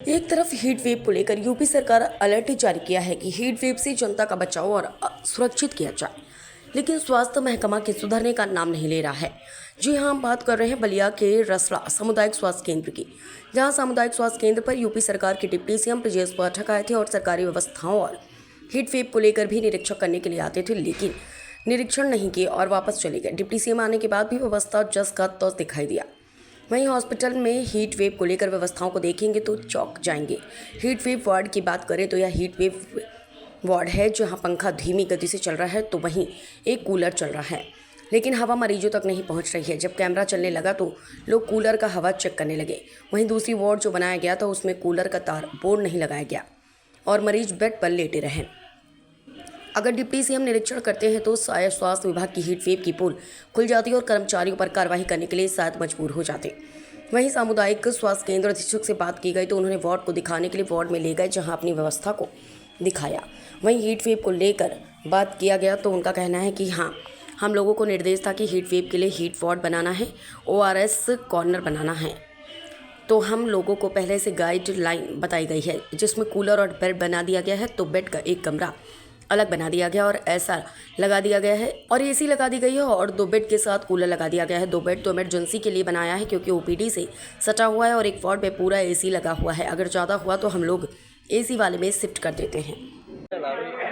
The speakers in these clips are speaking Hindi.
एक तरफ हीट वेव को लेकर यूपी सरकार अलर्ट जारी किया है कि हीट वेव से जनता का बचाव और सुरक्षित किया जाए, लेकिन स्वास्थ्य महकमा के सुधरने का नाम नहीं ले रहा है। जी हाँ, हम बात कर रहे हैं बलिया के रसला सामुदायिक स्वास्थ्य केंद्र की, जहां सामुदायिक स्वास्थ्य केंद्र पर यूपी सरकार के डिप्टी सीएम ब्रजेश पाठक आए थे और सरकारी व्यवस्थाओं और हीट वेव को लेकर भी निरीक्षण करने के लिए आते थे, लेकिन निरीक्षण नहीं किए और वापस चले गए। डिप्टी सीएम आने के बाद भी व्यवस्था जस का तस दिखाई दिया। वहीं हॉस्पिटल में हीट वेव को लेकर व्यवस्थाओं को देखेंगे तो चौंक जाएंगे। हीट वेव वार्ड की बात करें तो यह हीट वेव वार्ड है जहां पंखा धीमी गति से चल रहा है, तो वहीं एक कूलर चल रहा है, लेकिन हवा मरीजों तक नहीं पहुंच रही है। जब कैमरा चलने लगा तो लोग कूलर का हवा चेक करने लगे। वहीं दूसरी वार्ड जो बनाया गया था उसमें कूलर का तार बोर्ड नहीं लगाया गया और मरीज बेड पर लेटे रहे। अगर डिप्टी सीएम निरीक्षण करते हैं तो शायद स्वास्थ्य विभाग की हीट वेव की पोल खुल जाती और कर्मचारियों पर कार्रवाई करने के लिए शायद मजबूर हो जाते। वहीं सामुदायिक स्वास्थ्य केंद्र अधीक्षक से बात की गई तो उन्होंने वार्ड को दिखाने के लिए वार्ड में ले गए, जहां अपनी व्यवस्था को दिखाया। वहीं हीट वेव को लेकर बात किया गया तो उनका कहना है कि हाँ, हम लोगों को निर्देश था कि हीट वेव के लिए हीट वार्ड बनाना है, ORS कॉर्नर बनाना है, तो हम लोगों को पहले से गाइडलाइन बताई गई है जिसमें कूलर और बेड बना दिया गया है। तो बेड का एक कमरा अलग बना दिया गया और ऐसा लगा दिया गया है और एसी लगा दी गई है और 2 बेड के साथ कूलर लगा दिया गया है। 2 बेड तो इमरजेंसी के लिए बनाया है क्योंकि OPD से सटा हुआ है और एक वार्ड में पूरा एसी लगा हुआ है। अगर ज़्यादा हुआ तो हम लोग एसी वाले में शिफ्ट कर देते हैं।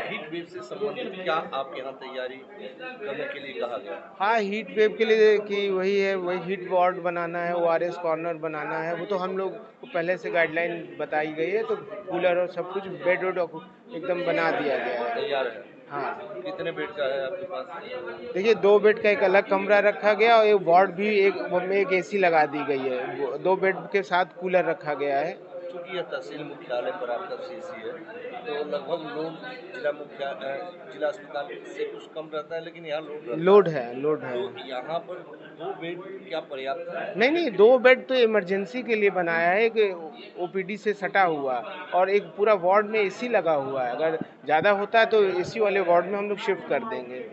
हीट वेव से संबंधित क्या आपके यहाँ तैयारी करने के लिए कहा गया? हाँ, हीट वेव के लिए कि वही हीट वार्ड बनाना है, ORS कॉर्नर बनाना है। वो तो हम लोग को पहले से गाइडलाइन बताई गई है, तो कूलर और सब कुछ बेड वेड एकदम बना दिया गया है। तैयार है। हाँ, कितने बेड का है आपके पास? देखिए 2 बेड का एक अलग कमरा रखा गया और एक वार्ड भी में एक एसी लगा दी गई है। 2 बेड के साथ कूलर रखा गया है। चूंकि यह तहसील मुख्यालय पर आपका CC है, तो लगभग लोड जिला अस्पताल से कुछ कम रहता है, लेकिन यहाँ लोड लोड है। तो यहाँ पर 2 बेड क्या पर्याप्त है? नहीं, 2 बेड तो इमरजेंसी के लिए बनाया है, एक OPD से सटा हुआ और एक पूरा वार्ड में एसी लगा हुआ है। अगर ज़्यादा होता है तो एसी वाले वार्ड में हम लोग शिफ्ट कर देंगे।